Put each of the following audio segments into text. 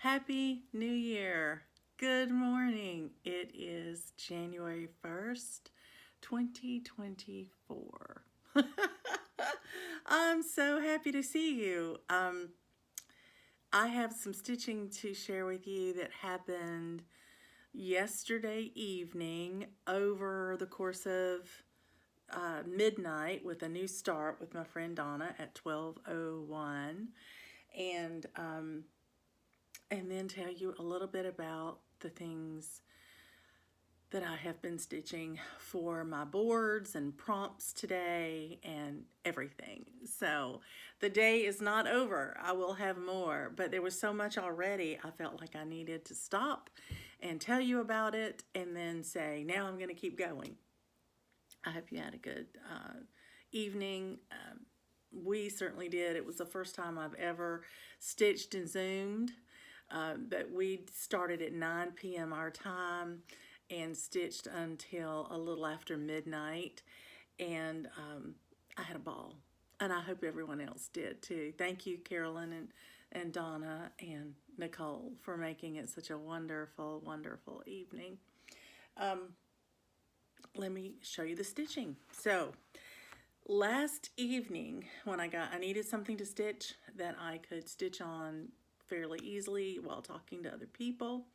Happy New Year. Good morning. It is January 1st, 2024. I'm so happy to see you. I have some stitching to share with you that happened yesterday evening over the course of midnight with a new start with my friend Donna at 12:01. And then tell you a little bit about the things that I have been stitching for my boards and prompts today and everything. So the day is not over. I will have more, but there was so much already. I felt like I needed to stop and tell you about it and then say, now I'm going to keep going. I hope you had a good evening. We certainly did. It was the first time I've ever stitched and Zoomed. But we started at 9 p.m. our time and stitched until a little after midnight. And I had a ball. And I hope everyone else did too. Thank you, Carolyn and Donna and Nicole, for making it such a wonderful, wonderful evening. Let me show you the stitching. So last evening when I needed something to stitch that I could stitch on fairly easily while talking to other people,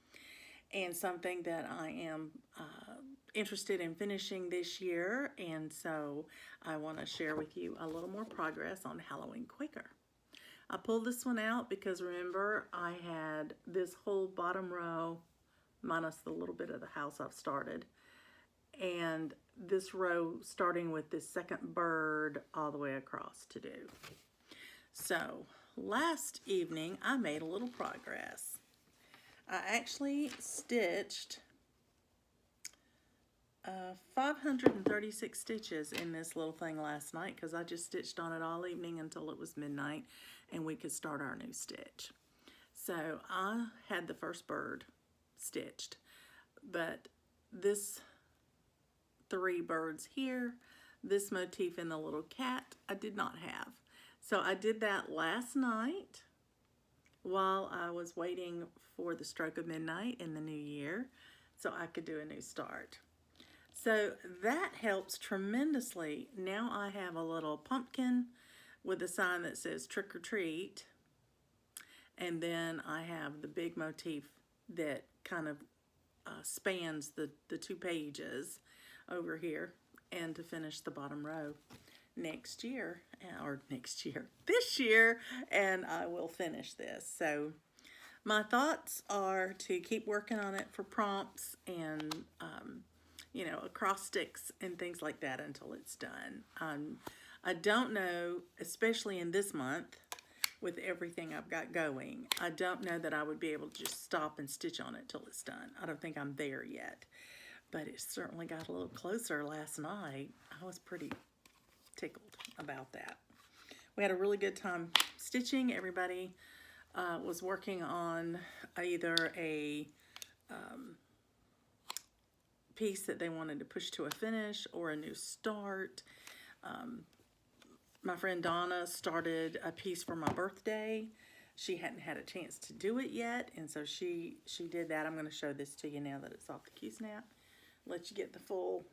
and something that I am interested in finishing this year, and so I want to share with you a little more progress on Halloween Quaker. I pulled this one out because remember I had this whole bottom row minus the little bit of the house I've started, and this row starting with this second bird all the way across to do. So last evening I made a little progress. I actually stitched 536 stitches in this little thing last night because I just stitched on it all evening until it was midnight and we could start our new stitch. So I had the first bird stitched, but this 3 birds here, this motif in the little cat, I did not have. So I did that last night while I was waiting for the stroke of midnight in the new year so I could do a new start. So that helps tremendously. Now I have a little pumpkin with a sign that says trick or treat, and then I have the big motif that kind of spans the 2 pages over here, and to finish the bottom row this year, and I will finish this. So my thoughts are to keep working on it for prompts and acrostics and things like that until it's done. I don't know, especially in this month with everything I've got going, I don't know that I would be able to just stop and stitch on it till it's done. I don't think I'm there yet, but it certainly got a little closer last night. I was pretty tickled about that. We had a really good time stitching. Everybody was working on either a piece that they wanted to push to a finish or a new start. My friend Donna started a piece for my birthday. She hadn't had a chance to do it yet, and so she did that. I'm going to show this to you now that it's off the Q-snap. Let you get the full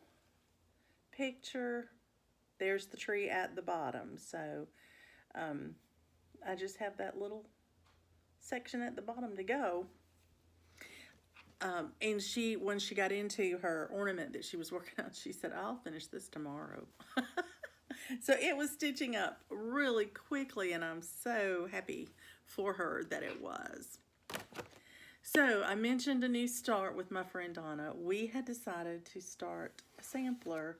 picture. There's the tree at the bottom. So I just have that little section at the bottom to go. And when she got into her ornament that she was working on, she said, I'll finish this tomorrow. So it was stitching up really quickly, and I'm so happy for her that it was. So I mentioned a new start with my friend Donna. We had decided to start a sampler,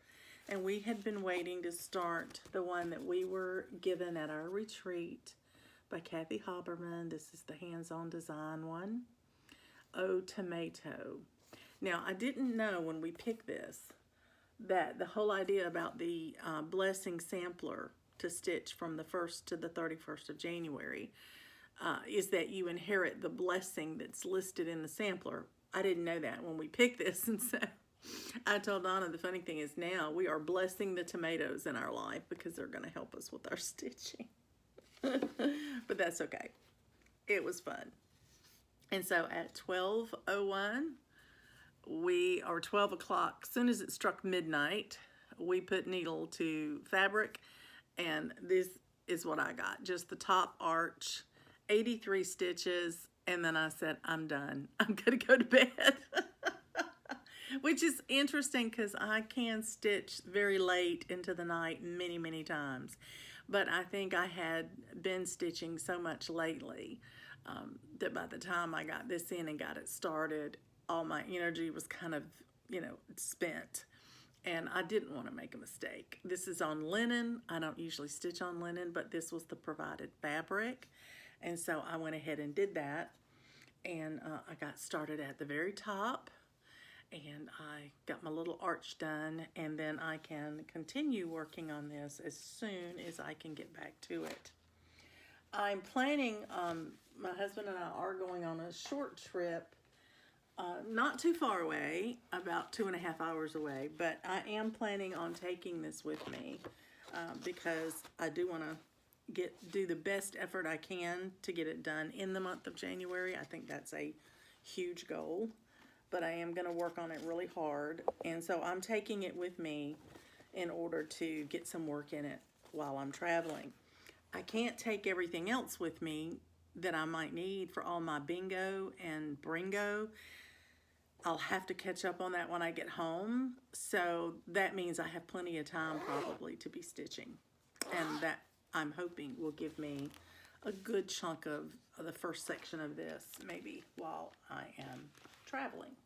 and we had been waiting to start the one that we were given at our retreat by Kathy Haberman. This is the hands-on design one. Oh, Tomato. Now, I didn't know when we picked this that the whole idea about the blessing sampler to stitch from the 1st to the 31st of January is that you inherit the blessing that's listed in the sampler. I didn't know that when we picked this, and so I told Donna the funny thing is now we are blessing the tomatoes in our life because they're going to help us with our stitching. But that's okay. It was fun. And so at 12:01, or 12 o'clock, as soon as it struck midnight, we put needle to fabric, and this is what I got. Just the top arch, 83 stitches, and then I said, I'm done. I'm gonna go to bed. Which is interesting because I can stitch very late into the night many, many times. But I think I had been stitching so much lately that by the time I got this in and got it started, all my energy was kind of, spent. And I didn't want to make a mistake. This is on linen. I don't usually stitch on linen, but this was the provided fabric. And so I went ahead and did that. And I got started at the very top. And I got my little arch done. And then I can continue working on this as soon as I can get back to it. I'm planning, my husband and I are going on a short trip. Not too far away, about 2.5 hours away, but I am planning on taking this with me because I do want to do the best effort I can to get it done in the month of January. I think that's a huge goal, but I am going to work on it really hard, and so I'm taking it with me in order to get some work in it while I'm traveling. I can't take everything else with me that I might need for all my BINGO and BRINGO. I'll have to catch up on that when I get home. So that means I have plenty of time probably to be stitching. And that I'm hoping will give me a good chunk of the first section of this, maybe while I am traveling.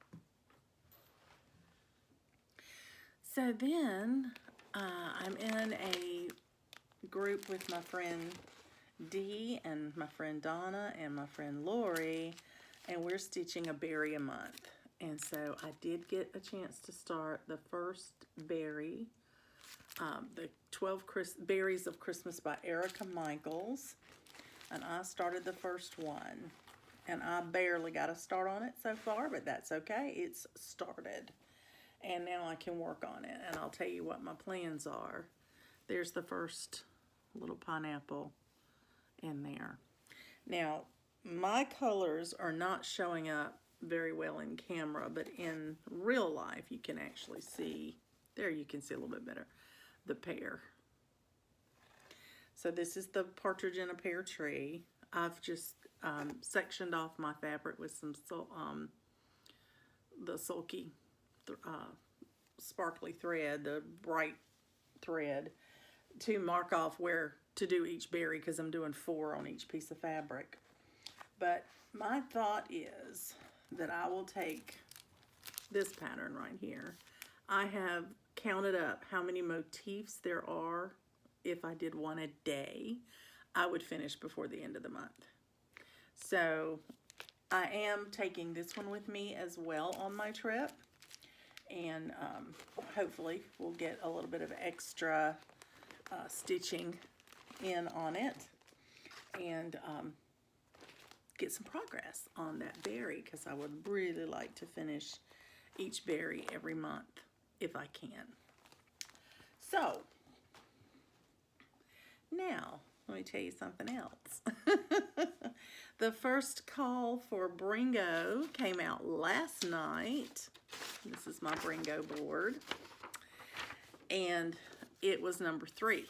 So then I'm in a group with my friend Dee and my friend Donna and my friend Lori, and we're stitching a berry a month. And so I did get a chance to start the first berry, the 12 Berries of Christmas by Erica Michaels. And I started the first one. And I barely got a start on it so far, but that's okay. It's started. And now I can work on it. And I'll tell you what my plans are. There's the first little pineapple in there. Now, my colors are not showing up very well in camera, but in real life you can actually see, there you can see a little bit better, the pear. So this is the partridge in a pear tree. I've just sectioned off my fabric with some the sulky sparkly thread, the bright thread, to mark off where to do each berry because I'm doing 4 on each piece of fabric. But my thought is that I will take this pattern right here. I have counted up how many motifs there are. If I did one a day, I would finish before the end of the month. So I am taking this one with me as well on my trip, and hopefully we'll get a little bit of extra stitching in on it, and get some progress on that berry, because I would really like to finish each berry every month if I can. So now let me tell you something else. The first call for BRINGO came out last night. This is my BRINGO board, and it was number 3,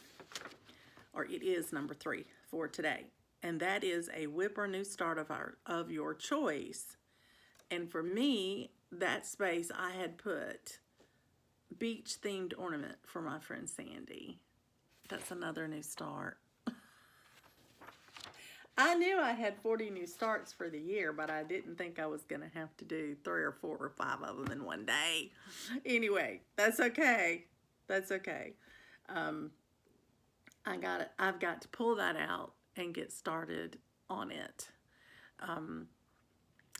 or it is number 3 for today. And that is a whip or new start of your choice. And for me, that space I had put beach themed ornament for my friend Sandy. That's another new start. I knew I had 40 new starts for the year, but I didn't think I was going to have to do 3 or 4 or 5 of them in one day. Anyway, that's okay. That's okay. I've got to pull that out and get started on it.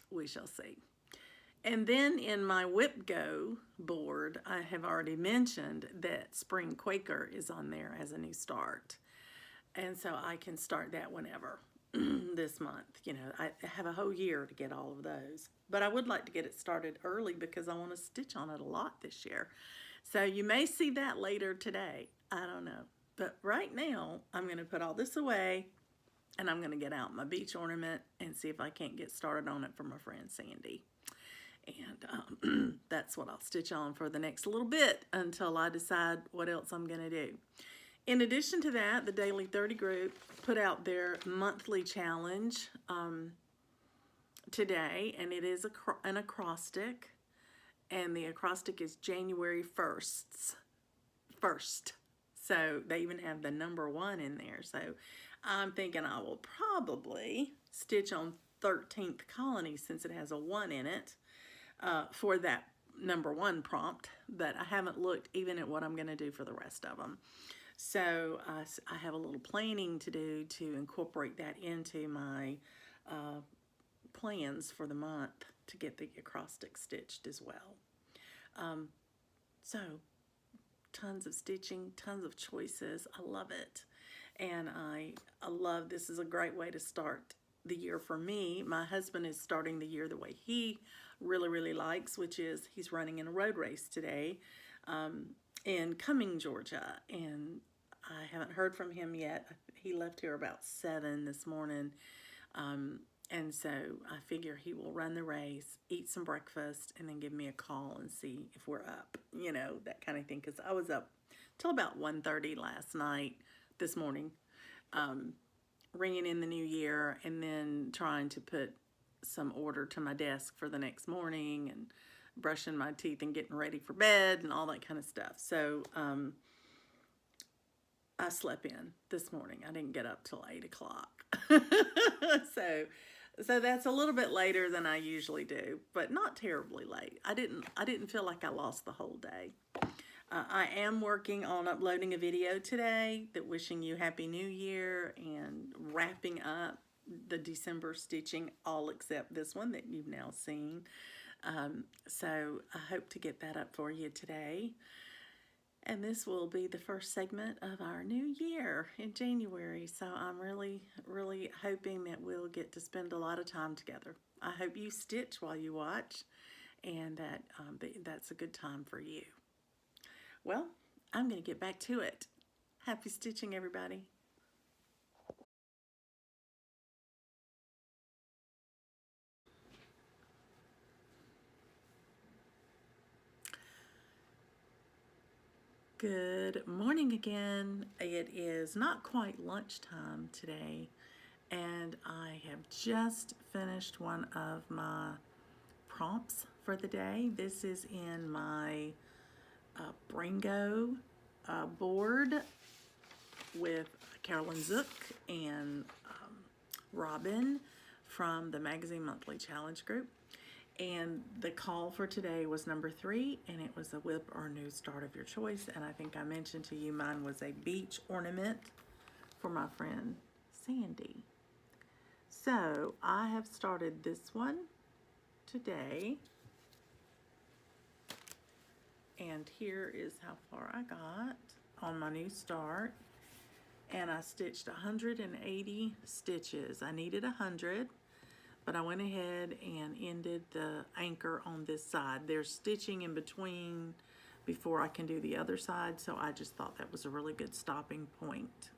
We shall see. And then in my WhipGo board, I have already mentioned that Spring Quaker is on there as a new start. And so I can start that whenever this month. You know, I have a whole year to get all of those. But I would like to get it started early because I want to stitch on it a lot this year. So you may see that later today. I don't know. But right now, I'm going to put all this away And I'm going to get out my beach ornament and see if I can't get started on it for my friend Sandy. And that's what I'll stitch on for the next little bit until I decide what else I'm going to do. In addition to that, the Daily 30 group put out their monthly challenge today, and it is an acrostic, and the acrostic is January 1st. So they even have the number 1 in there. So I'm thinking I will probably stitch on 13th colony since it has a 1 in it for that number 1 prompt, but I haven't looked even at what I'm going to do for the rest of them. So I have a little planning to do to incorporate that into my plans for the month to get the acrostic stitched as well. So tons of stitching, tons of choices. I love it. And I love, this is a great way to start the year for me. My husband is starting the year the way he really likes, which is he's running in a road race today in Cumming, Georgia. And I haven't heard from him yet. He left here about 7 this morning. And so I figure he will run the race, eat some breakfast, and then give me a call and see if we're up, you know, that kind of thing. Because I was up till about 1:30 last night, this morning, ringing in the new year and then trying to put some order to my desk for the next morning and brushing my teeth and getting ready for bed and all that kind of stuff. So I slept in this morning. I didn't get up till 8 o'clock. So that's a little bit later than I usually do, but not terribly late. I didn't feel like I lost the whole day. I am working on uploading a video today that wishing you Happy New Year and wrapping up the December stitching, all except this one that you've now seen. So I hope to get that up for you today. And this will be the first segment of our new year in January. So I'm really hoping that we'll get to spend a lot of time together. I hope you stitch while you watch and that that's a good time for you. Well, I'm going to get back to it. Happy stitching, everybody. Good morning again. It is not quite lunchtime today, and I have just finished one of my prompts for the day. This is in my BRINGO board with Carolyn Zook and Robin from the Magazine Monthly Challenge group. And the call for today was number 3, and it was a whip or new start of your choice. And I think I mentioned to you mine was a beach ornament for my friend Sandy. So I have started this one today. And here is how far I got on my new start. And I stitched 180 stitches. I needed 100. But I went ahead and ended the anchor on this side. There's stitching in between before I can do the other side, so I just thought that was a really good stopping point.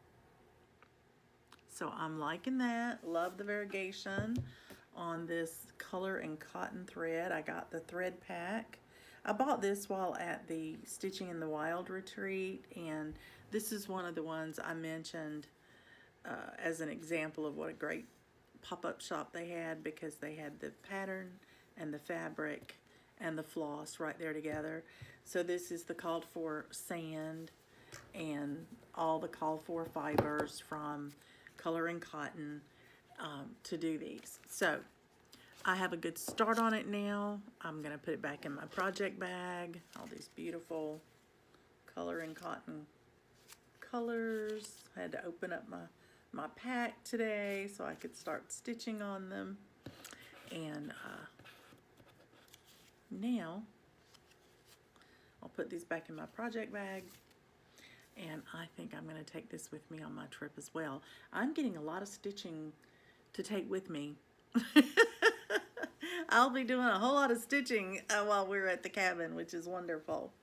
So I'm liking that. Love the variegation on this color and cotton thread. I got the thread pack. I bought this while at the Stitching in the Wild retreat, and this is one of the ones I mentioned as an example of what a great pop-up shop they had, because they had the pattern and the fabric and the floss right there together. So this is the called for sand and all the called for fibers from color and cotton to do these. So I have a good start on it now. I'm gonna put it back in my project bag. All these beautiful color and cotton colors. I had to open up my pack today so I could start stitching on them. And now I'll put these back in my project bag, and I think I'm going to take this with me on my trip as well. I'm getting a lot of stitching to take with me. I'll be doing a whole lot of stitching while we're at the cabin, which is wonderful.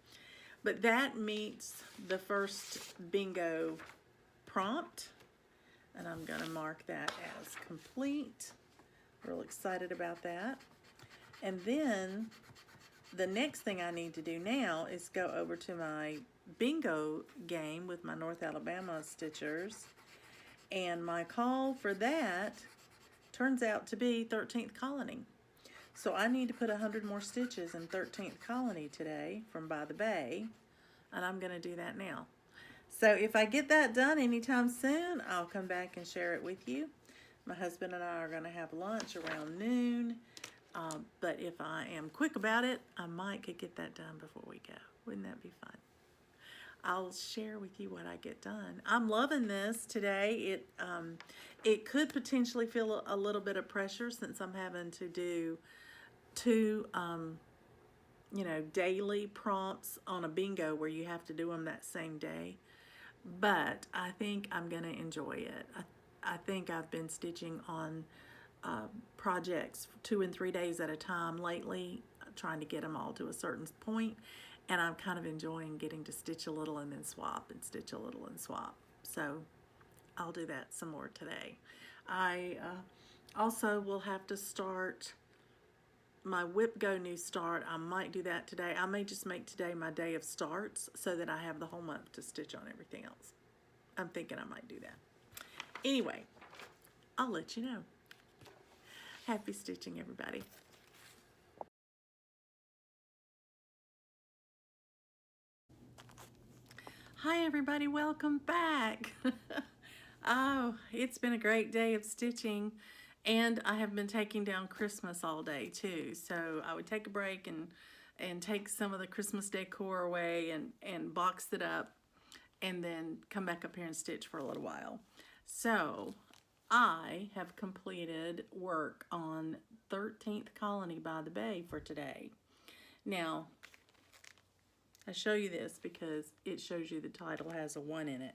But that meets the first bingo prompt. and I'm going to mark that as complete. Real excited about that. And then the next thing I need to do now is go over to my bingo game with my North Alabama stitchers. And my call for that turns out to be 13th Colony. So I need to put 100 more stitches in 13th Colony today from By the Bay. And I'm going to do that now. So if I get that done anytime soon, I'll come back and share it with you. My husband and I are going to have lunch around noon. But if I am quick about it, I might could get that done before we go. Wouldn't that be fun? I'll share with you what I get done. I'm loving this today. It could potentially feel a little bit of pressure since I'm having to do two, daily prompts on a bingo where you have to do them that same day. But I think I'm going to enjoy it. I think I've been stitching on projects 2 and 3 days at a time lately, trying to get them all to a certain point, and I'm kind of enjoying getting to stitch a little and then swap and stitch a little and swap. So I'll do that some more today. I also will have to start my WhipGo new start. I might do that today. I may just make today my day of starts so that I have the whole month to stitch on everything else. I'm thinking I might do that. Anyway, I'll let you know. Happy stitching, everybody. Hi, everybody. Welcome back. Oh, it's been a great day of stitching, and I have been taking down Christmas all day, too. So I would take a break and take some of the Christmas decor away and box it up, and then come back up here and stitch for a little while. So I have completed work on 13th Colony by the Bay for today. Now, I show you this because it shows you the title has a 1 in it.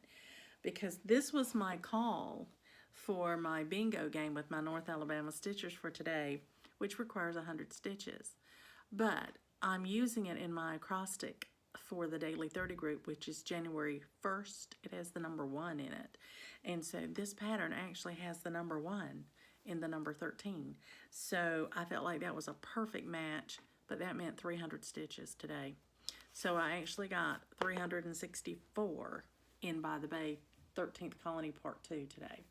Because this was my call for my bingo game with my North Alabama stitchers for today, which requires 100 stitches. But I'm using it in my acrostic for the Daily 30 group, which is January 1st. It has the number 1 in it. And so this pattern actually has the number 1 in the number 13. So I felt like that was a perfect match, but that meant 300 stitches today. So I actually got 364 in By the Bay 13th Colony Part 2 today.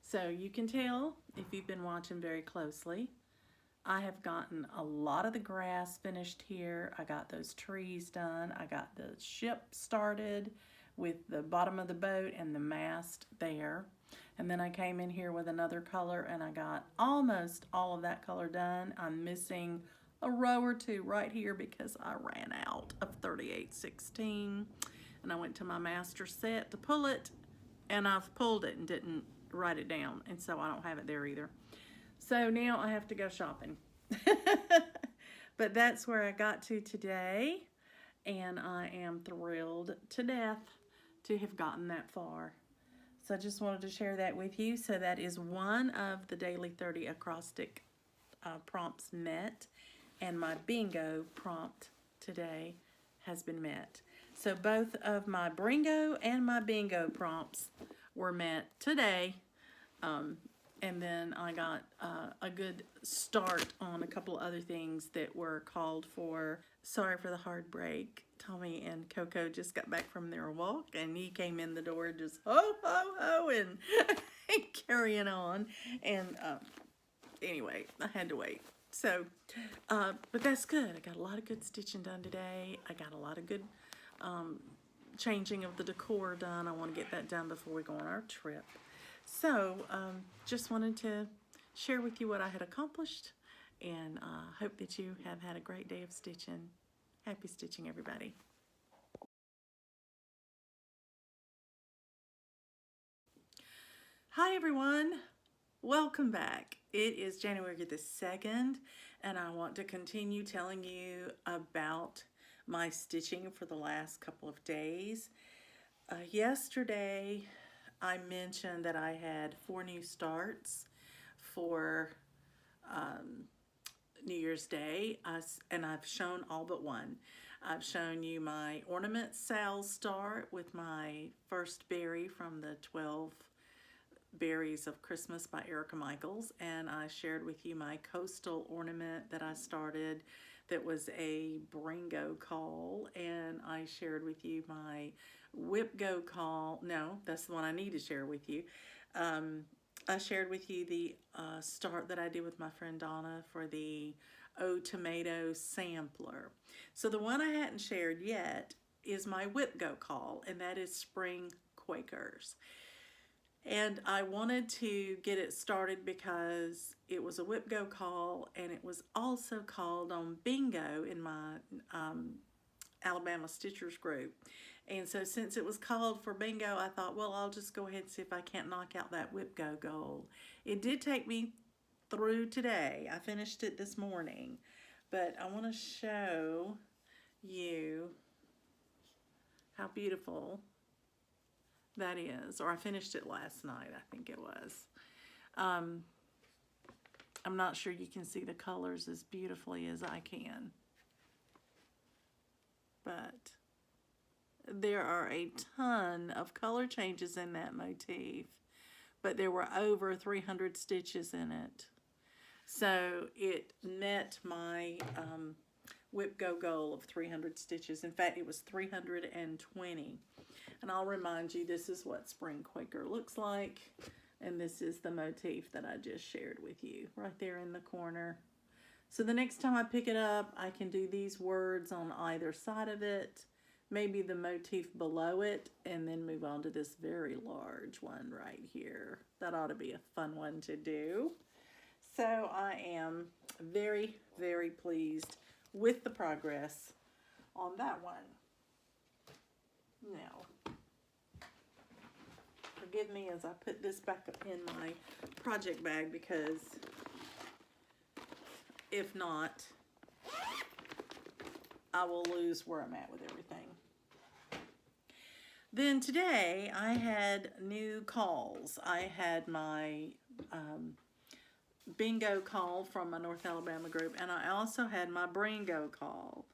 So you can tell if you've been watching very closely, I have gotten a lot of the grass finished here. I got those trees done. I got the ship started with the bottom of the boat and the mast there. And then I came in here with another color and I got almost all of that color done. I'm missing a row or two right here because I ran out of 3816 and I went to my master set to pull it, and I've pulled it and didn't write it down, and so I don't have it there either. So now I have to go shopping. But that's where I got to today, and I am thrilled to death to have gotten that far. So I just wanted to share that with you. So that is one of the Daily 30 acrostic prompts met, and my bingo prompt today has been met. So both of my BRINGO and my bingo prompts were met today. And then I got a good start on a couple other things that were called for. Sorry for the hard break. Tommy and Coco just got back from their walk, and he came in the door just ho, ho, ho, and carrying on. And anyway, I had to wait. So, but that's good. I got a lot of good stitching done today. I got a lot of good changing of the decor done. I want to get that done before we go on our trip. So, just wanted to share with you what I had accomplished, and hope that you have had a great day of stitching. Happy stitching, everybody. Hi, everyone. Welcome back. It is January the 2nd, and I want to continue telling you about my stitching for the last couple of days. Yesterday, I mentioned that I had 4 new starts for New Year's Day, and I've shown all but one. I've shown you my ornament sale start with my first berry from the 12 Berries of Christmas by Erica Michaels, and I shared with you my coastal ornament that I started that was a BRINGO caul, and I shared with you my WhipGo caul. No, that's the one I need to share with you. I shared with you the start that I did with my friend Donna for the O Tomato sampler. So the one I hadn't shared yet is my WhipGo caul, and that is Spring Quakers. And I wanted to get it started because it was a WhipGo caul, and it was also called on Bingo in my Alabama Stitchers group. And so since it was called for Bingo, I thought, well, I'll just go ahead and see if I can't knock out that WhipGo goal. It did take me through today. I finished it this morning, but I want to show you how beautiful that is. Or I finished it last night, I think it was. I'm not sure you can see the colors as beautifully as I can, but there are a ton of color changes in that motif, but there were over 300 stitches in it. So it met my WhipGo goal of 300 stitches. In fact, it was 320. And I'll remind you, this is what Spring Quaker looks like. And this is the motif that I just shared with you right there in the corner. So the next time I pick it up, I can do these words on either side of it, maybe the motif below it, and then move on to this very large one right here. That ought to be a fun one to do. So I am very, very pleased with the progress on that one. Now, forgive me as I put this back up in my project bag, because if not, I will lose where I'm at with everything. Then today I had new calls. I had my Bingo caul from my North Alabama group, and I also had my BRINGO caul.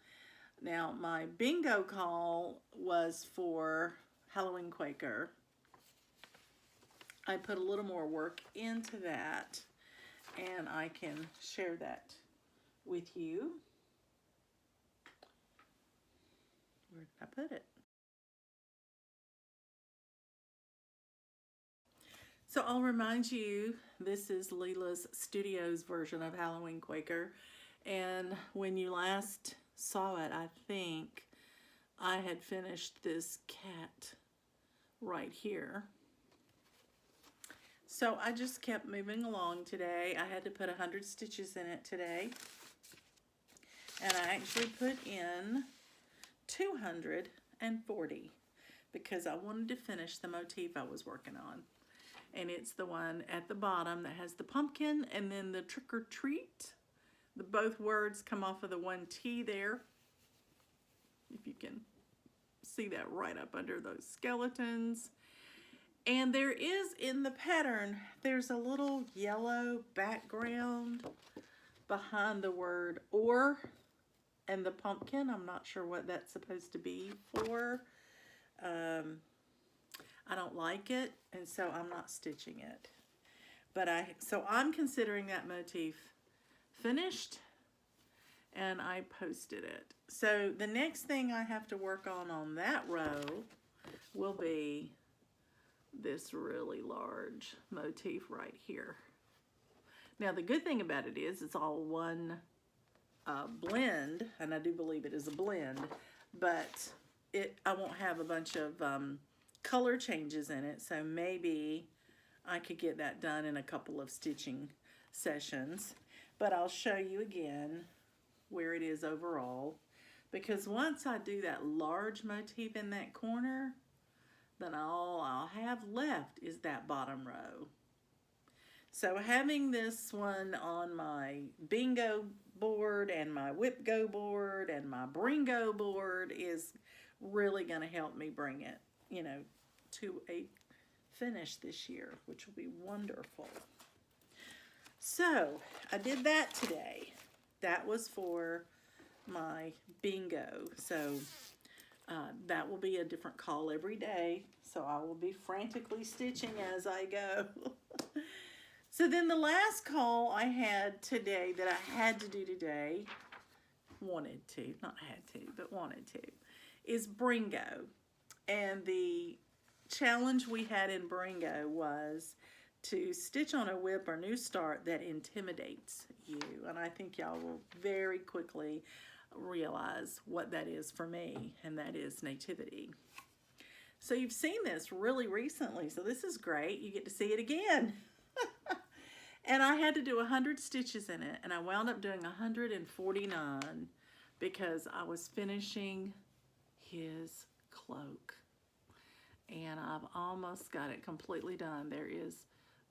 Now, my Bingo caul was for Halloween Quaker. I put a little more work into that, and I can share that with you. Where did I put it? So I'll remind you, this is Lila's Studios version of Halloween Quaker. And when you last saw it, I think I had finished this cat right here. So I just kept moving along today. I had to put 100 stitches in it today. And I actually put in 240 because I wanted to finish the motif I was working on. And it's the one at the bottom that has the pumpkin and then the trick or treat. Both words come off of the one T there. If you can see that right up under those skeletons. And there is in the pattern, there's a little yellow background behind the word or and the pumpkin. I'm not sure what that's supposed to be for. I don't like it, and so I'm not stitching it. But so I'm considering that motif finished, and I posted it. So the next thing I have to work on that row will be this really large motif right here. Now the good thing about it is it's all one blend, and I do believe it is a blend, but I won't have a bunch of color changes in it, so maybe I could get that done in a couple of stitching sessions. But I'll show you again where it is overall, because once I do that large motif in that corner, then all I'll have left is that bottom row. So having this one on my Bingo board and my WhipGo board and my BRINGO board is really going to help me bring it, you know, to a finish this year, which will be wonderful. So I did that today. That was for my Bingo. So That will be a different call every day, so I will be frantically stitching as I go. So then the last call I had today that I had to do today, wanted to, not had to, but wanted to, is BRINGO. And the challenge we had in BRINGO was to stitch on a whip or new start that intimidates you. And I think y'all will very quickly realize what that is for me, and that is Nativity. So you've seen this really recently, so this is great. You get to see it again. And I had to do 100 stitches in it, and I wound up doing 149 because I was finishing his cloak. And I've almost got it completely done.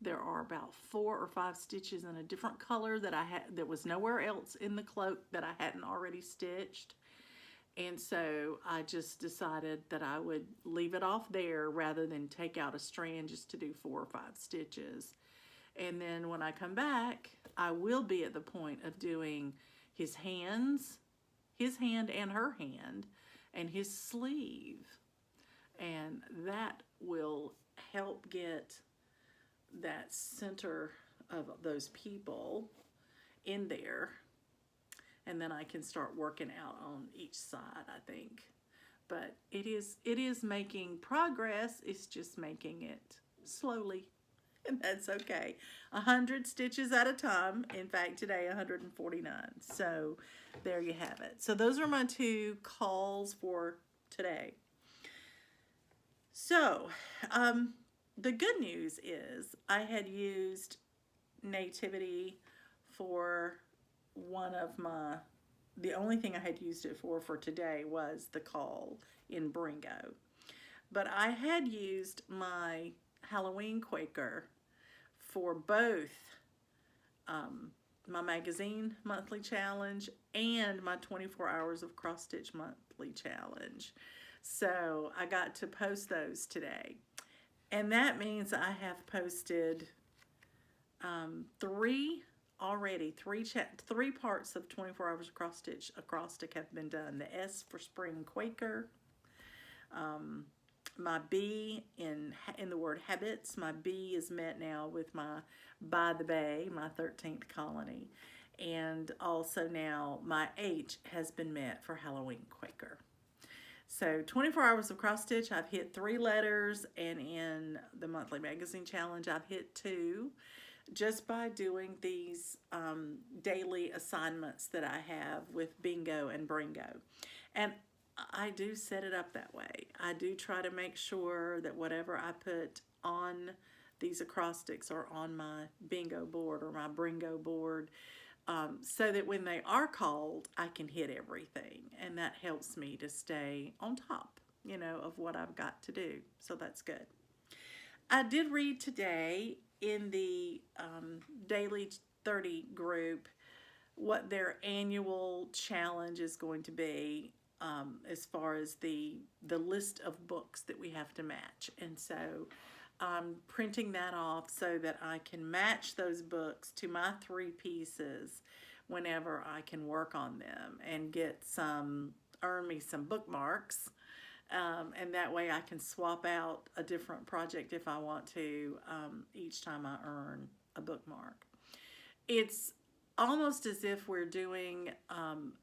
There are about 4 or 5 stitches in a different color that I had that was nowhere else in the cloak that I hadn't already stitched. And so I just decided that I would leave it off there rather than take out a strand just to do 4 or 5 stitches. And then when I come back, I will be at the point of doing his hands, his hand and her hand, and his sleeve. And that will help get that center of those people in there. And then I can start working out on each side, I think. But it is making progress. It's just making it slowly. And that's okay. 100 stitches at a time. In fact, today 149. So there you have it. So those are my 2 calls for today. So the good news is I had used Nativity for the only thing I had used it for today was the call in BRINGO. But I had used my Halloween Quaker for both my magazine monthly challenge and my 24 hours of cross stitch monthly challenge. So I got to post those today. And that means I have posted 3 already. 3 parts of 24 hours of cross stitch acrostic have been done. The S for Spring Quaker. My B in the word habits. My B is met now with my By the Bay, my 13th colony. And also now my H has been met for Halloween Quaker. So 24 hours of cross stitch, I've hit 3 letters, and in the monthly magazine challenge, I've hit 2 just by doing these daily assignments that I have with Bingo and BRINGO. And I do set it up that way. I do try to make sure that whatever I put on these acrostics are on my Bingo board or my BRINGO board, so that when they are called, I can hit everything. And that helps me to stay on top, of what I've got to do. So that's good. I did read today in the Daily 30 group what their annual challenge is going to be, as far as the list of books that we have to match. And so I'm printing that off so that I can match those books to my 3 pieces whenever I can work on them and earn me some bookmarks. And that way I can swap out a different project if I want to, each time I earn a bookmark. It's almost as if we're doing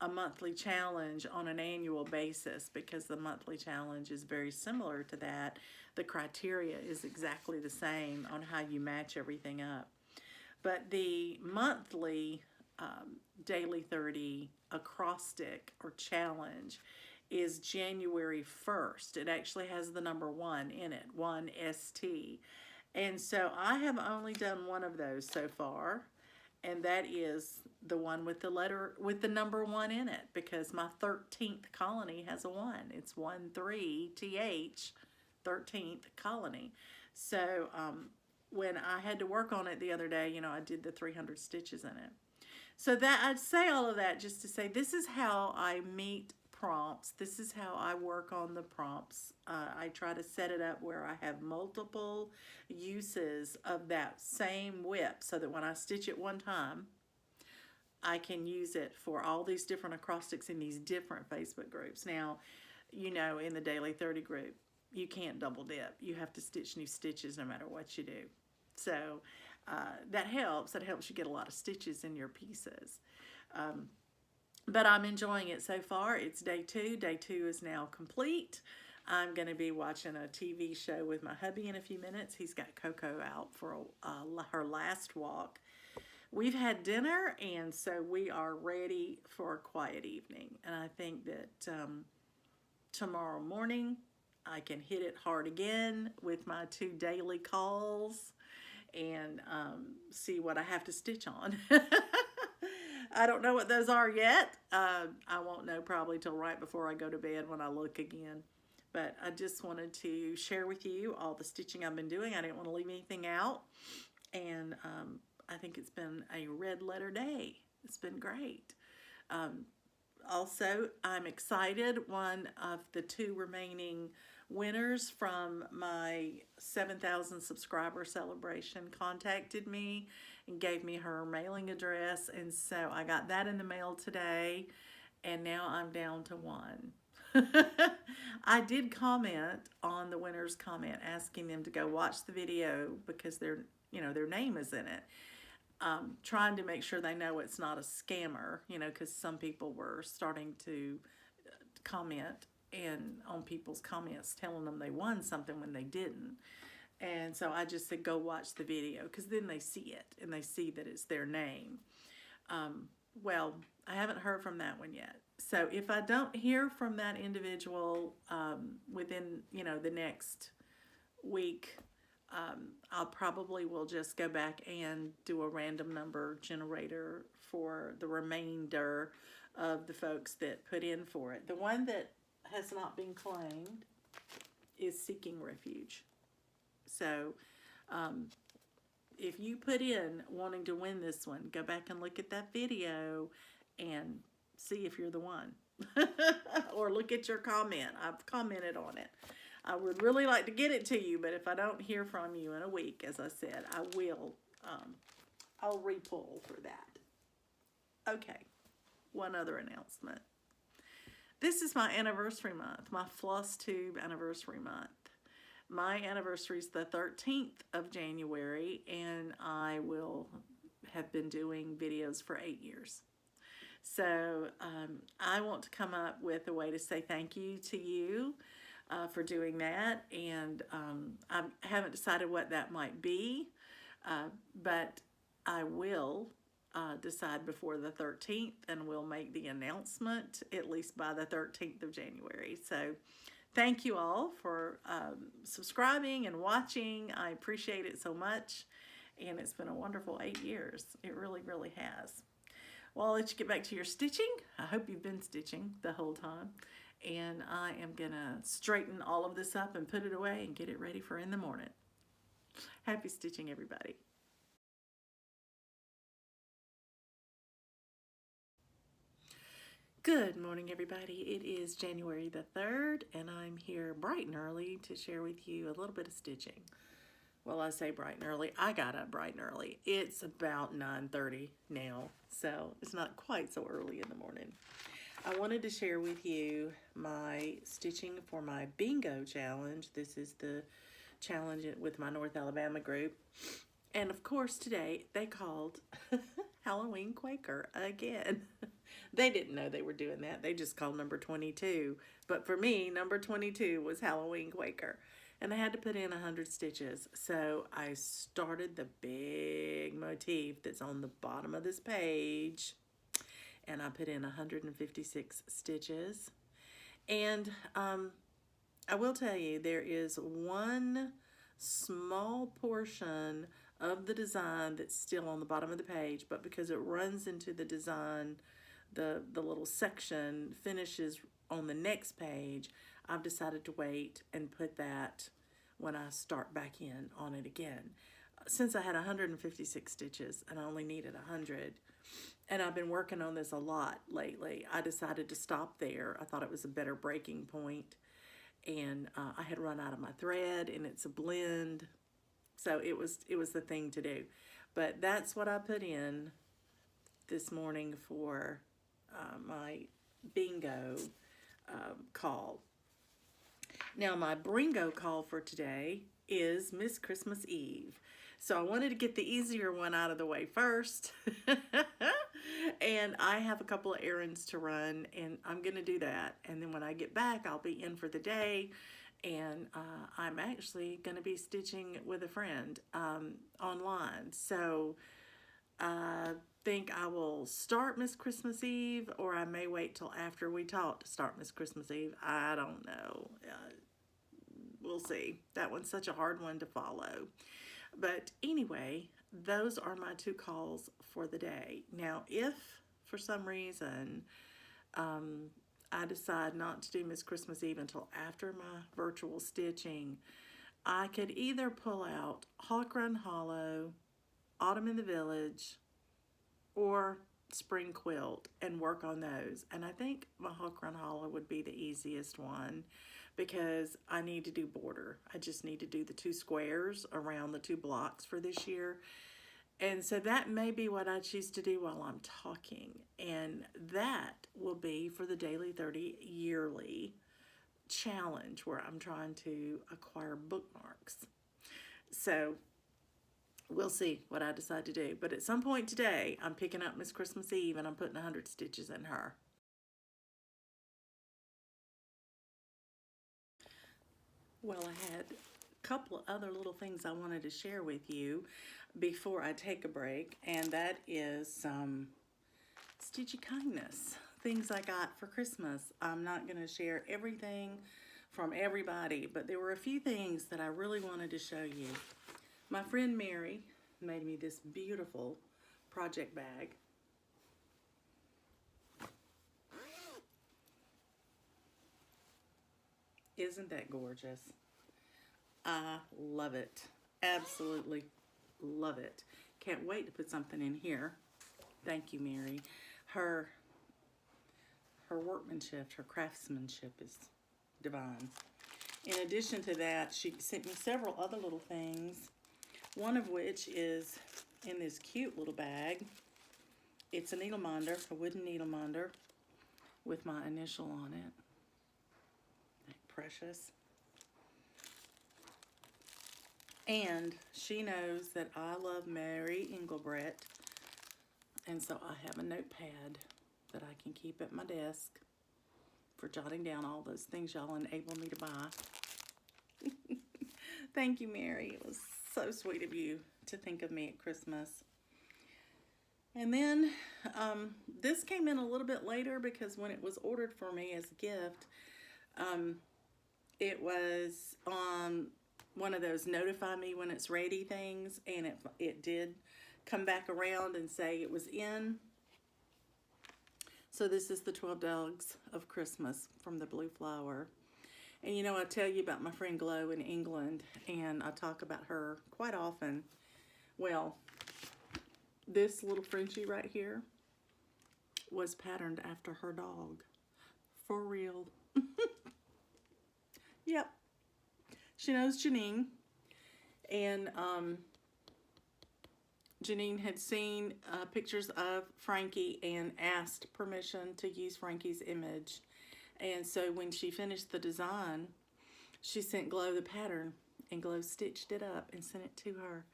a monthly challenge on an annual basis, because the monthly challenge is very similar to that. The criteria is exactly the same on how you match everything up. But the monthly Daily 30 acrostic or challenge is January 1st. It actually has the number 1 in it, 1ST. And so I have only done one of those so far, and that is the one with the number 1 in it, because my 13th colony has a 1. It's 13TH, 13th colony. So when I had to work on it the other day, I did the 300 stitches in it. So that I'd say all of that just to say this is how I meet prompts. This is how I work on the prompts. I try to set it up where I have multiple uses of that same whip, so that when I stitch it one time, I can use it for all these different acrostics in these different Facebook groups. Now, you know, in the Daily 30 group, you can't double dip. You have to stitch new stitches no matter what you do. So that helps. That helps you get a lot of stitches in your pieces. But I'm enjoying it so far. It's day 2. Day 2 is now complete. I'm going to be watching a TV show with my hubby in a few minutes. He's got Coco out for her last walk. We've had dinner, and so we are ready for a quiet evening. And I think that tomorrow morning I can hit it hard again with my 2 daily calls and see what I have to stitch on. I don't know what those are yet. I won't know probably till right before I go to bed when I look again. But I just wanted to share with you all the stitching I've been doing. I didn't want to leave anything out. And I think it's been a red letter day. It's been great. Also, I'm excited. One of the 2 remaining winners from my 7,000 subscriber celebration contacted me and gave me her mailing address. And so I got that in the mail today. And now I'm down to 1. I did comment on the winner's comment asking them to go watch the video because their name is in it. Trying to make sure they know it's not a scammer, because some people were starting to comment and on people's comments telling them they won something when they didn't. And so I just said, go watch the video, because then they see it and they see that it's their name. Well, I haven't heard from that one yet. So if I don't hear from that individual within, the next week, I'll probably will just go back and do a random number generator for the remainder of the folks that put in for it. The one that has not been claimed is Seeking Refuge. So if you put in wanting to win this one, go back and look at that video and see if you're the one. Or look at your comment. I've commented on it. I would really like to get it to you, but if I don't hear from you in a week, as I said, I will, I'll re-pull for that. Okay, one other announcement. This is my anniversary month, my floss tube anniversary month. My anniversary is the 13th of January, and I will have been doing videos for 8 years. So I want to come up with a way to say thank you to you for doing that, and I haven't decided what that might be, but I will decide before the 13th, and we'll make the announcement at least by the 13th of January. So thank you all for subscribing and watching. I appreciate it so much, and it's been a wonderful 8 years. It really, really has. Well, I'll let you get back to your stitching. I hope you've been stitching the whole time. And I am going to straighten all of this up and put it away and get it ready for in the morning. Happy stitching, everybody. Good morning, everybody. It is January the 3rd, and I'm here bright and early to share with you a little bit of stitching. Well, I say bright and early. I got up bright and early. It's about 9:30 now, so it's not quite so early in the morning. I wanted to share with you my stitching for my bingo challenge. This is the challenge with my North Alabama group. And of course today they called Halloween Quaker again. They didn't know they were doing that. They just called number 22. But for me, number 22 was Halloween Quaker. And I had to put in 100 stitches. So I started the big motif that's on the bottom of this page. And I put in 156 stitches. And I will tell you, there is one small portion of the design that's still on the bottom of the page, but because it runs into the design, the little section finishes on the next page, I've decided to wait and put that when I start back in on it again. Since I had 156 stitches and I only needed 100, and I've been working on this a lot lately, I decided to stop there. I thought it was a better breaking point, and I had run out of my thread, and it's a blend, so it was the thing to do. But that's what I put in this morning for my bingo call. Now my BRINGO call for today is Miss Christmas Eve. So I wanted to get the easier one out of the way first. And I have a couple of errands to run, and I'm going to do that. And then when I get back, I'll be in for the day. And I'm actually going to be stitching with a friend online. So I think I will start Miss Christmas Eve, or I may wait till after we talk to start Miss Christmas Eve. I don't know. We'll see. That one's such a hard one to follow. But anyway, those are my two calls for the day. Now, if for some reason I decide not to do Miss Christmas Eve until after my virtual stitching, I could either pull out Hawk Run Hollow, Autumn in the Village, or Spring Quilt and work on those. And I think my Hawk Run Hollow would be the easiest one because I need to do border. I just need to do the 2 squares around the 2 blocks for this year. And so that may be what I choose to do while I'm talking. And that will be for the Daily 30 yearly challenge where I'm trying to acquire bookmarks. So we'll see what I decide to do. But at some point today, I'm picking up Miss Christmas Eve and I'm putting 100 stitches in her. Well, I had a couple of other little things I wanted to share with you before I take a break, and that is some stitchy kindness, things I got for Christmas. I'm not going to share everything from everybody, but there were a few things that I really wanted to show you. My friend Mary made me this beautiful project bag. Isn't that gorgeous? I love it. Absolutely love it. Can't wait to put something in here. Thank you, Mary. Her workmanship, her craftsmanship is divine. In addition to that, she sent me several other little things, one of which is in this cute little bag. It's a needle minder, a wooden needle minder with my initial on it. Precious. And she knows that I love Mary Engelbrett, and so I have a notepad that I can keep at my desk for jotting down all those things y'all enable me to buy. Thank you, Mary. It was so sweet of you to think of me at Christmas. And then this came in a little bit later because when it was ordered for me as a gift, it was on one of those notify me when it's ready things, and it did come back around and say it was in. So this is the 12 Dogs of Christmas from the Blue Flower. And you know, I tell you about my friend Glow in England, and I talk about her quite often. Well, this little Frenchie right here was patterned after her dog. For real. Yep. She knows Janine, and Janine had seen pictures of Frankie and asked permission to use Frankie's image. And so when she finished the design, she sent Glow the pattern, and Glow stitched it up and sent it to her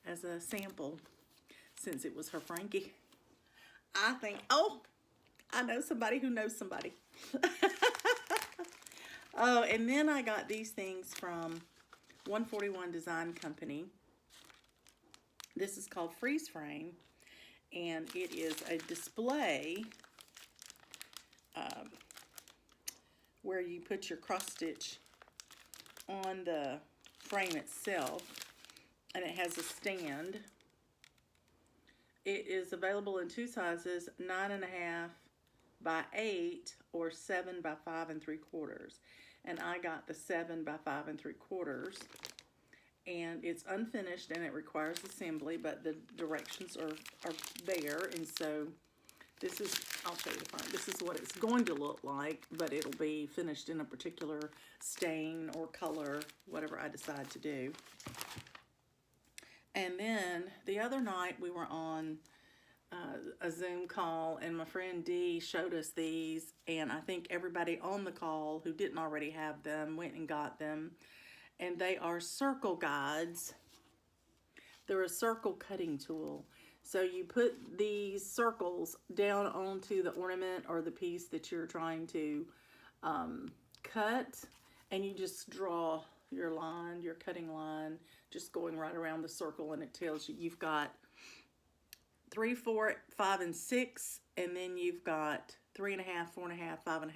as a sample since it was her Frankie. I think, oh, I know somebody who knows somebody. Oh, and then I got these things from 141 Design Company. This is called Freeze Frame, and it is a display where you put your cross stitch on the frame itself, and it has a stand. It is available in 2 sizes, 9.5 by 8 or 7 by 5 3/4. And I got the 7 by 5 3/4. And it's unfinished and it requires assembly, but the directions are there. And so this is, I'll show you the front. This is what it's going to look like, but it'll be finished in a particular stain or color, whatever I decide to do. And then the other night we were on a Zoom call, and my friend Dee showed us these, and I think everybody on the call who didn't already have them went and got them. And they are circle guides. They're a circle cutting tool. So you put these circles down onto the ornament or the piece that you're trying to cut, and you just draw your line, your cutting line, just going right around the circle, and it tells you you've got 3, 4, 5, and 6, and then you've got 3.5, 4.5, 5.5,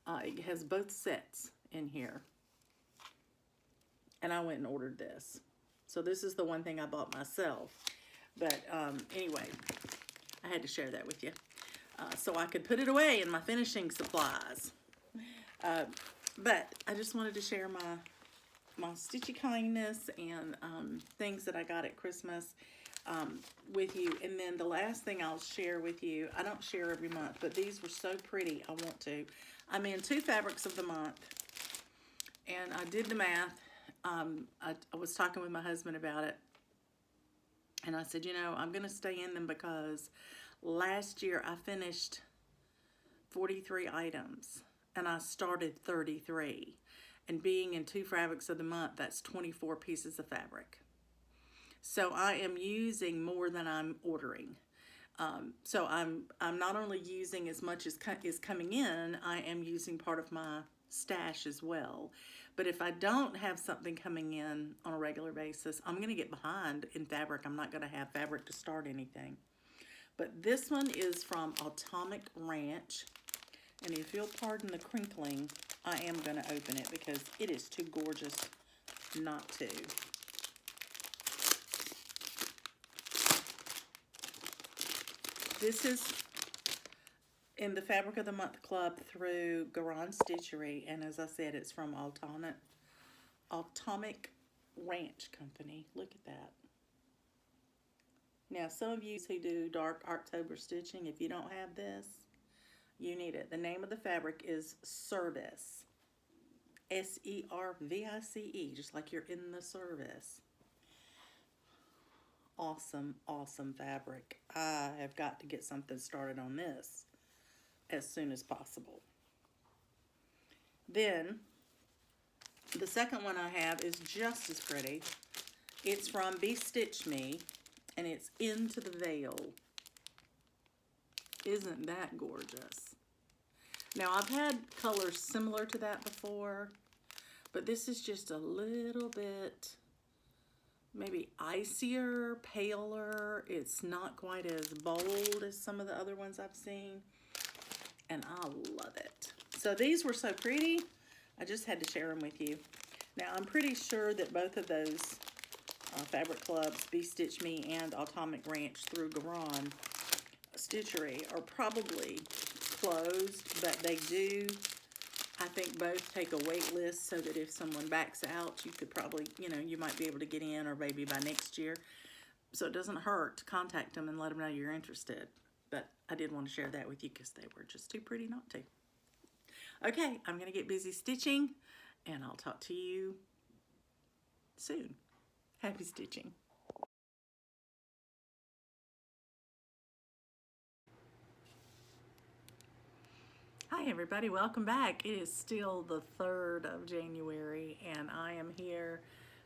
6.5. It has both sets in here. And I went and ordered this. So this is the one thing I bought myself. But anyway, I had to share that with you. So I could put it away in my finishing supplies. But I just wanted to share my stitchy kindness and things that I got at Christmas with you. And then the last thing I'll share with you, I don't share every month, but these were so pretty, I want to. I'm in 2 fabrics of the month, and I did the math. I was talking with my husband about it, and I said, you know, I'm going to stay in them because last year I finished 43 items, and I started 33. And being in 2 fabrics of the month, that's 24 pieces of fabric. So I am using more than I'm ordering. So I'm not only using as much as is coming in, I am using part of my stash as well. But if I don't have something coming in on a regular basis, I'm going to get behind in fabric. I'm not going to have fabric to start anything. But this one is from Atomic Ranch. And if you'll pardon the crinkling, I am going to open it because it is too gorgeous not to. This is in the Fabric of the Month Club through Garan Stitchery, and as I said, it's from Atomic Ranch Company. Look at that. Now, some of you who do dark October stitching, if you don't have this, you need it. The name of the fabric is Service. S-E-R-V-I-C-E, just like you're in the service. Awesome, awesome fabric. I have got to get something started on this as soon as possible. Then, the second one I have is just as pretty. It's from Bestitch Me, and it's Into the Veil. Isn't that gorgeous? Now, I've had colors similar to that before, but this is just a little bit maybe icier, paler. It's not quite as bold as some of the other ones I've seen, and I love it. So these were so pretty, I just had to share them with you. Now, I'm pretty sure that both of those fabric clubs, Bestitch Me and Atomic Ranch through Garan Stitchery, are probably closed, but they do, I think, both take a wait list so that if someone backs out, you could probably, you know, you might be able to get in, or maybe by next year. So it doesn't hurt to contact them and let them know you're interested. But I did want to share that with you because they were just too pretty not to. Okay, I'm going to get busy stitching, and I'll talk to you soon. Happy stitching. Hi everybody, welcome back. It is still the 3rd of January, and I am here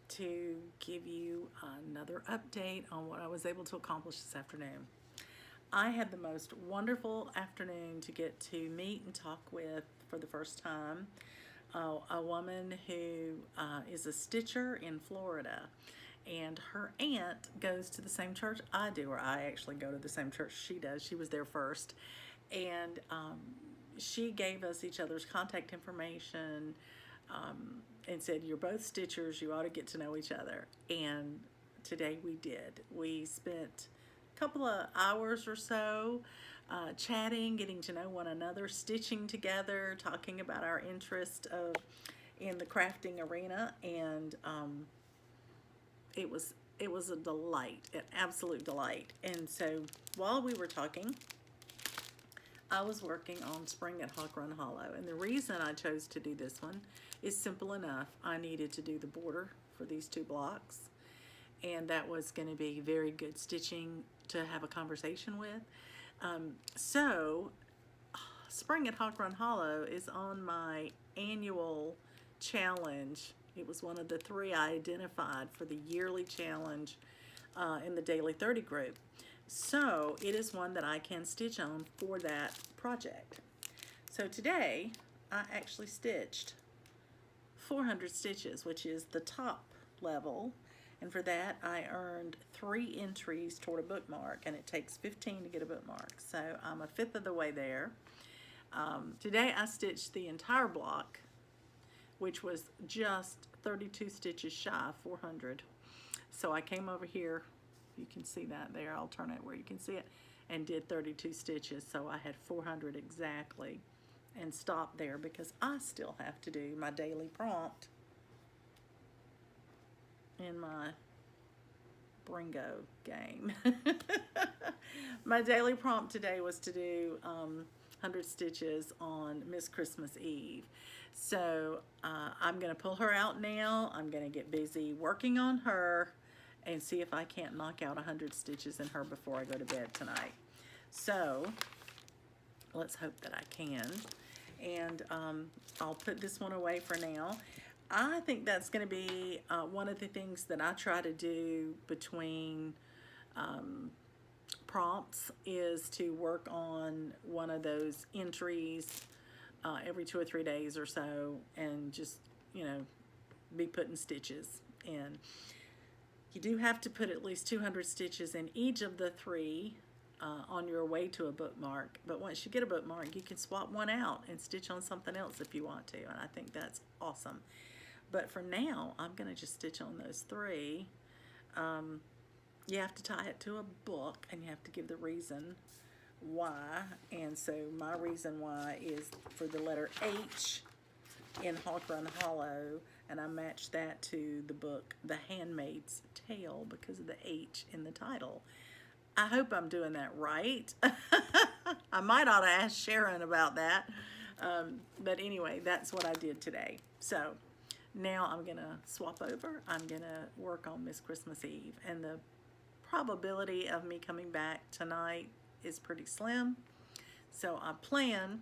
to give you another update on what I was able to accomplish this afternoon. I had the most wonderful afternoon to get to meet and talk with, for the first time, a woman who is a stitcher in Florida, and her aunt goes to the same church I do, or I actually go to the same church she does. She was there first, and she gave us each other's contact information and said, you're both stitchers, you ought to get to know each other. And today we did. We spent a couple of hours or so chatting, getting to know one another, stitching together, talking about our interest in the crafting arena, and it was a delight, an absolute delight. And so while we were talking, I was working on Spring at Hawk Run Hollow, and the reason I chose to do this one is simple enough. I needed to do the border for these 2 blocks, and that was going to be very good stitching to have a conversation with. So Spring at Hawk Run Hollow is on my annual challenge. It was one of the 3 I identified for the yearly challenge in the Daily 30 group. So it is one that I can stitch on for that project. So today I actually stitched 400 stitches, which is the top level, and for that I earned 3 entries toward a bookmark, and it takes 15 to get a bookmark, so I'm a fifth of the way there. Today I stitched the entire block, which was just 32 stitches shy of 400. So I came over here, you can see that there, I'll turn it where you can see it, and did 32 stitches, so I had 400 exactly, and stopped there because I still have to do my daily prompt in my BRINGO game. My daily prompt today was to do 100 stitches on Miss Christmas Eve. So I'm going to pull her out now. I'm going to get busy working on her and see if I can't knock out 100 stitches in her before I go to bed tonight. So let's hope that I can. And I'll put this one away for now. I think that's going to be one of the things that I try to do between prompts is to work on one of those entries every 2 or 3 days or so, and just, you know, be putting stitches in. You do have to put at least 200 stitches in each of the 3 on your way to a bookmark, but once you get a bookmark you can swap one out and stitch on something else if you want to, and I think that's awesome. But for now I'm going to just stitch on those 3. You have to tie it to a book, and you have to give the reason why, and so my reason why is for the letter H in Hawk Run Hollow, and I matched that to the book The Handmaid's Tale because of the H in the title. I hope I'm doing that right. I might ought to ask Sharon about that. But anyway, that's what I did today. So now I'm going to swap over. I'm going to work on Miss Christmas Eve. And the probability of me coming back tonight is pretty slim. So I plan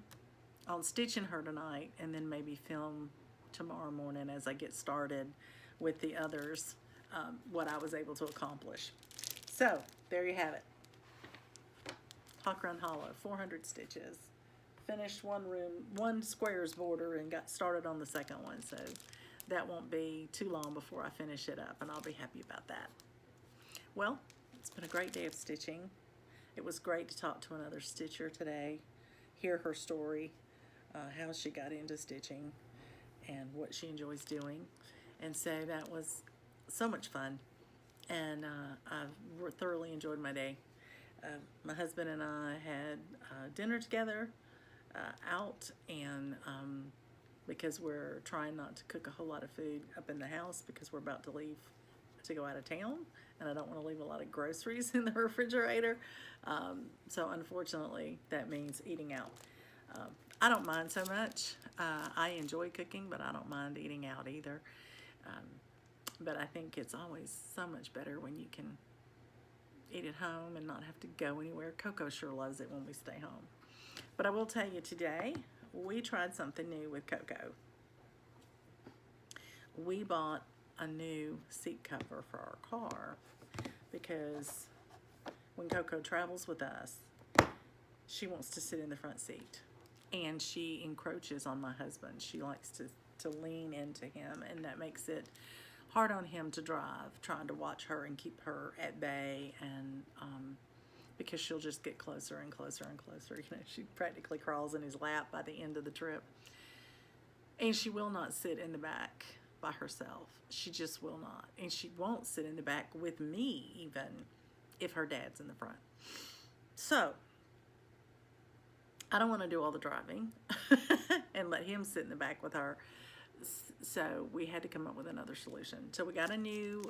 on stitching her tonight and then maybe film tomorrow morning as I get started with the others, what I was able to accomplish. So there you have it. Hawk Run Hollow, 400 stitches. Finished one squares border and got started on the second one, so that won't be too long before I finish it up, and I'll be happy about that. Well, it's been a great day of stitching. It was great to talk to another stitcher today, hear her story, how she got into stitching and what she enjoys doing, and so that was so much fun. And I've thoroughly enjoyed my day. My husband and I had dinner together out, and because we're trying not to cook a whole lot of food up in the house because we're about to leave to go out of town, and I don't want to leave a lot of groceries in the refrigerator. So unfortunately, that means eating out. I don't mind so much. I enjoy cooking, but I don't mind eating out either. But I think it's always so much better when you can eat at home and not have to go anywhere. Coco sure loves it when we stay home. But I will tell you today, we tried something new with Coco. We bought a new seat cover for our car because when Coco travels with us, she wants to sit in the front seat, and she encroaches on my husband. She likes to lean into him, and that makes it hard on him to drive, trying to watch her and keep her at bay, and because she'll just get closer and closer and closer. You know, she practically crawls in his lap by the end of the trip. And she will not sit in the back by herself. She just will not. And she won't sit in the back with me even if her dad's in the front. So I don't want to do all the driving and let him sit in the back with her. So we had to come up with another solution. So we got a new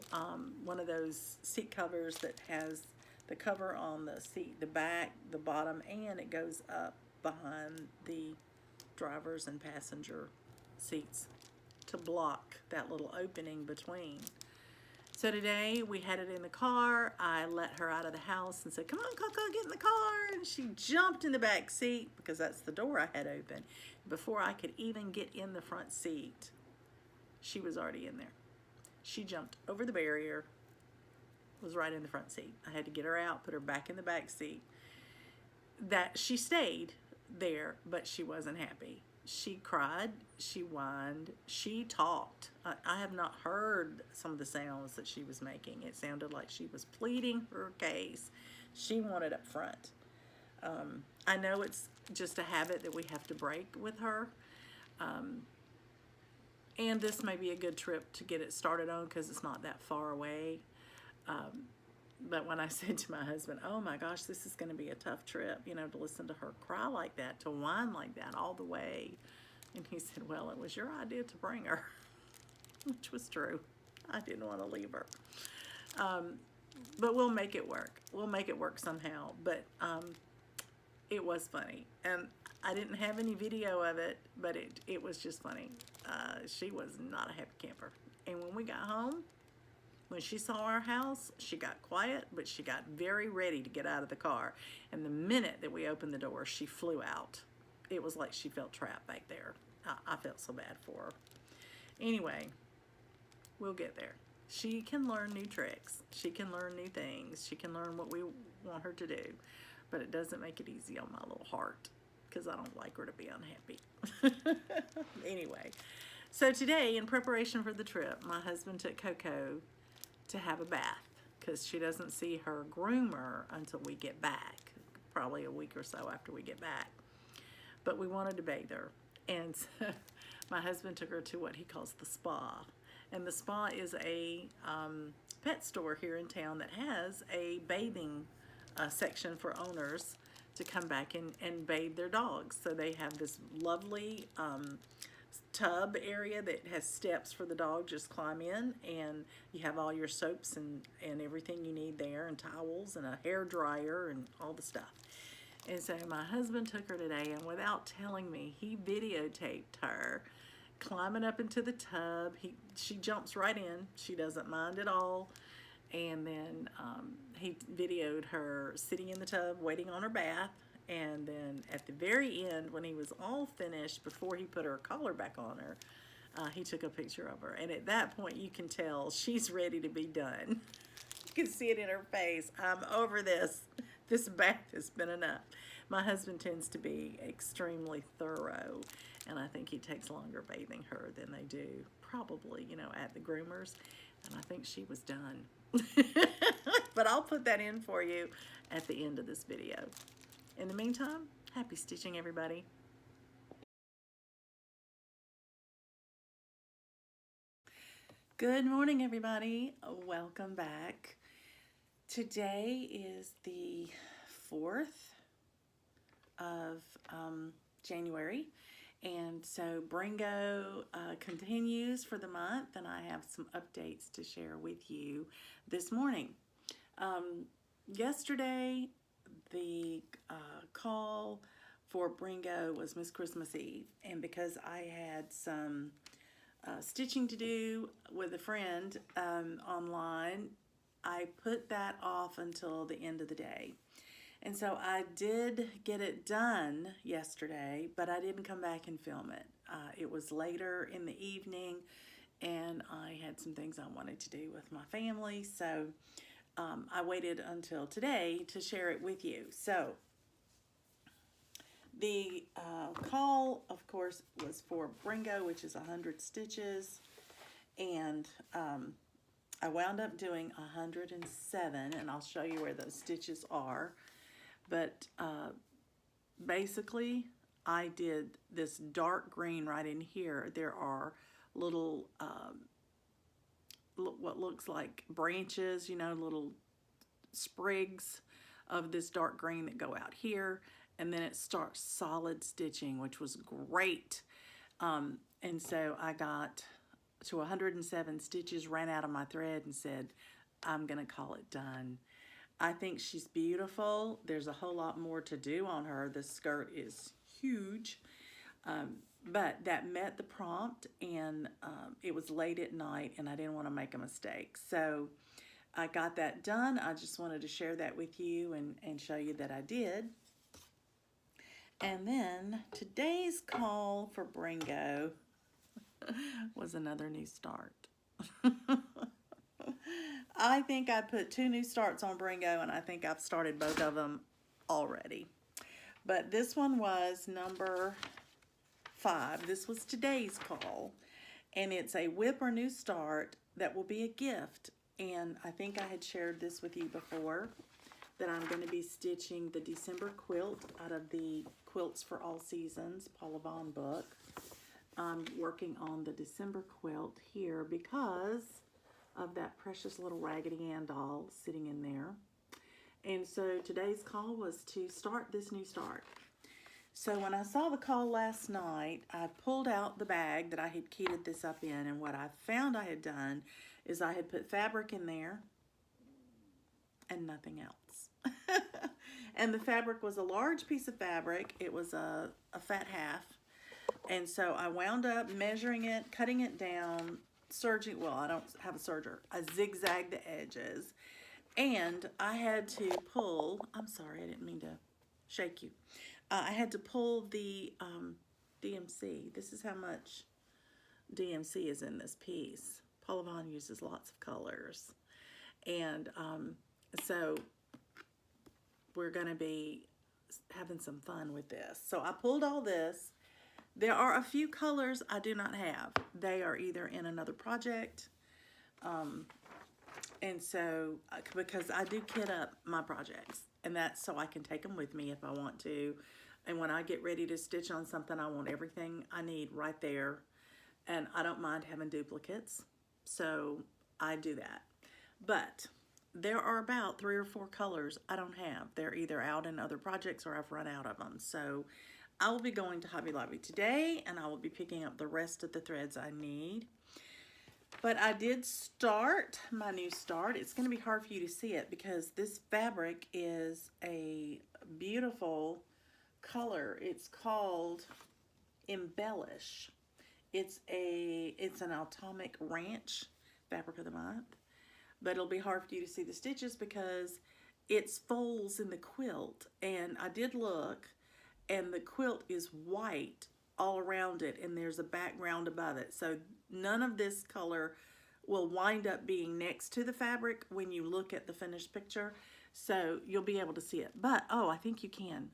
one of those seat covers that has the cover on the seat, the back, the bottom, and it goes up behind the driver's and passenger seats to block that little opening between. So today we had it in the car. I let her out of the house and said, come on, Coco, get in the car. And she jumped in the back seat because that's the door I had open. Before I could even get in the front seat, she was already in there. She jumped over the barrier, was right in the front seat. I had to get her out, put her back in the back seat. That she stayed there, but she wasn't happy. She cried, she whined, she talked. I have not heard some of the sounds that she was making. It sounded like she was pleading her case. She wanted up front. I know it's just a habit that we have to break with her. And this may be a good trip to get it started on because it's not that far away. But when I said to my husband, oh my gosh, this is going to be a tough trip, you know, to listen to her cry like that, to whine like that all the way. And he said, well, it was your idea to bring her, which was true. I didn't want to leave her. But we'll make it work. We'll make it work somehow. But it was funny. And I didn't have any video of it, but it was just funny. She was not a happy camper. And when we got home, when she saw our house, she got quiet, but she got very ready to get out of the car. And the minute that we opened the door, she flew out. It was like she felt trapped back there. I felt so bad for her. Anyway, we'll get there. She can learn new tricks. She can learn new things. She can learn what we want her to do. But it doesn't make it easy on my little heart because I don't like her to be unhappy. Anyway, so today, in preparation for the trip, my husband took Coco to have a bath because she doesn't see her groomer until we get back, probably a week or so after we get back. But we wanted to bathe her, and so my husband took her to what he calls the spa. And the spa is a pet store here in town that has a bathing section for owners to come back and bathe their dogs. So they have this lovely tub area that has steps for the dog, just climb in, and you have all your soaps and everything you need there, and towels and a hair dryer and all the stuff. And so my husband took her today, and without telling me, he videotaped her climbing up into the tub. She jumps right in. She doesn't mind at all. And then he videoed her sitting in the tub waiting on her bath. And then at the very end, when he was all finished, before he put her collar back on her, he took a picture of her. And at that point, you can tell she's ready to be done. You can see it in her face. I'm over this. This bath has been enough. My husband tends to be extremely thorough, and I think he takes longer bathing her than they do, probably, you know, at the groomers. And I think she was done. But I'll put that in for you at the end of this video. In the meantime, happy stitching, everybody. Good morning, everybody. Welcome back. Today is the 4th of January, and so BRINGO continues for the month, and I have some updates to share with you this morning. Yesterday, the call for BRINGO was Miss Christmas Eve, and because I had some stitching to do with a friend online, I put that off until the end of the day. And so I did get it done yesterday, but I didn't come back and film it. It was later in the evening, and I had some things I wanted to do with my family, so I waited until today to share it with you. So the call, of course, was for BRINGO, which is 100 stitches, and I wound up doing 107, and I'll show you where those stitches are. But basically, I did this dark green right in here. There are little, what looks like branches, you know, little sprigs of this dark green that go out here. And then it starts solid stitching, which was great. And so I got to 107 stitches, ran out of my thread, and said, I'm going to call it done. I think she's beautiful. There's a whole lot more to do on her. The skirt is huge. but that met the prompt, and it was late at night and I didn't want to make a mistake. So I got that done. I just wanted to share that with you and show you that I did. And then today's call for BRINGO was another new start. I think I put 2 new starts on BRINGO, and I think I've started both of them already. But this one was number 5. This was today's call, and it's a whip or new start that will be a gift. And I think I had shared this with you before, that I'm going to be stitching the December quilt out of the Quilts for All Seasons Paula Vaughn book. I'm working on the December quilt here because of that precious little Raggedy Ann doll sitting in there. And so today's call was to start this new start. So when I saw the call last night, I pulled out the bag that I had keyed this up in, and what I found I had done is I had put fabric in there and nothing else. And the fabric was a large piece of fabric. It was a fat half. And so I wound up measuring it, cutting it down, serging, well, I don't have a serger. I zigzagged the edges. And I had to pull, I'm sorry, I didn't mean to shake you. I had to pull the DMC. This is how much DMC is in this piece. Paula Vaughn uses lots of colors. And so we're going to be having some fun with this. So I pulled all this. There are a few colors I do not have. They are either in another project. And so, because I do kit up my projects, and that's so I can take them with me if I want to. And when I get ready to stitch on something, I want everything I need right there. And I don't mind having duplicates. So I do that. But there are about 3 or 4 colors I don't have. They're either out in other projects or I've run out of them. So I will be going to Hobby Lobby today, and I will be picking up the rest of the threads I need. But I did start my new start. It's going to be hard for you to see it because this fabric is a beautiful color. It's called Embellish. It's an Atomic Ranch Fabric of the Month. But it'll be hard for you to see the stitches because it's folds in the quilt. And I did look, and the quilt is white all around it, and there's a background above it. So none of this color will wind up being next to the fabric when you look at the finished picture. So you'll be able to see it. But, oh, I think you can.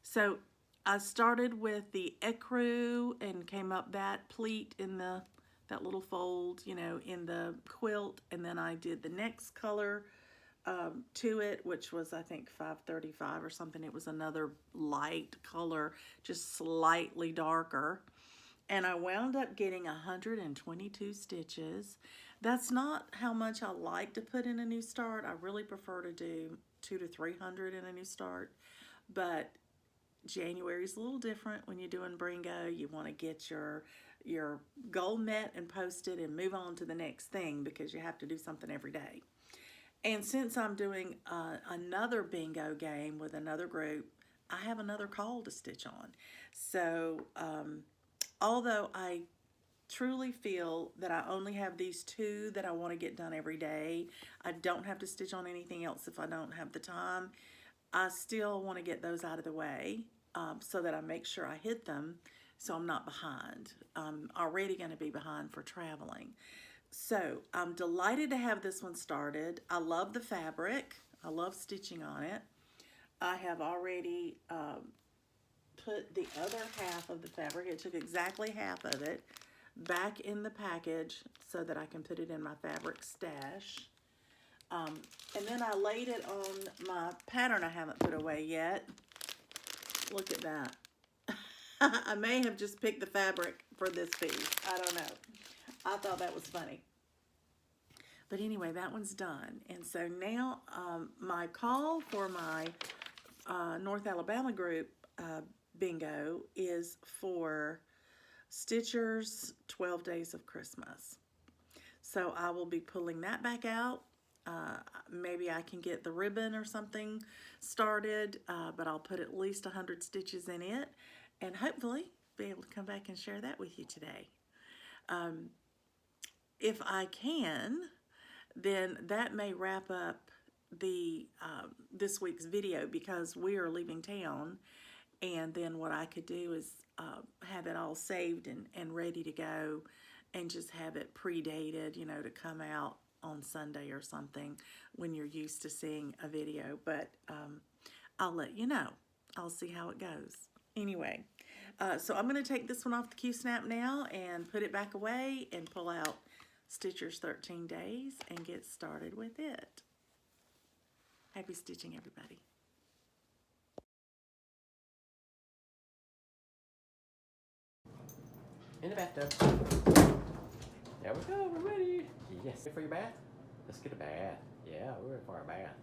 So I started with the ecru and came up that pleat in that little fold, you know, in the quilt, and then I did the next color to it, which was I think 535 or something. It was another light color, just slightly darker, and I wound up getting 122 stitches. That's not how much I like to put in a new start. I really prefer to do 200 to 300 in a new start, but January's a little different when you're doing BRINGO. You want to get your goal met and posted and move on to the next thing because you have to do something every day. And since I'm doing another bingo game with another group, I have another call to stitch on. So although I truly feel that I only have these 2 that I want to get done every day, I don't have to stitch on anything else if I don't have the time. I still want to get those out of the way so that I make sure I hit them so I'm not behind. I'm already going to be behind for traveling. So I'm delighted to have this one started. I love the fabric. I love stitching on it. I have already put the other half of the fabric, it took exactly half of it, back in the package so that I can put it in my fabric stash. And then I laid it on my pattern I haven't put away yet. Look at that. I may have just picked the fabric for this piece. I don't know. I thought that was funny. But anyway, that one's done. And so now my call for my North Alabama group bingo is for Stitcher's 12 Days of Christmas. So I will be pulling that back out. Maybe I can get the ribbon or something started, but I'll put at least 100 stitches in it. And hopefully be able to come back and share that with you today. If I can, then that may wrap up the this week's video, because we are leaving town, and then what I could do is have it all saved and ready to go, and just have it pre-dated, you know, to come out on Sunday or something when you're used to seeing a video. But I'll let you know. I'll see how it goes. Anyway, so I'm going to take this one off the Q-snap now and put it back away and pull out Stitcher's 13 Days and get started with it. Happy stitching, everybody. In the bathtub. There we go, we're ready. Yes, ready for your bath? Let's get a bath. Yeah, we're ready for our bath.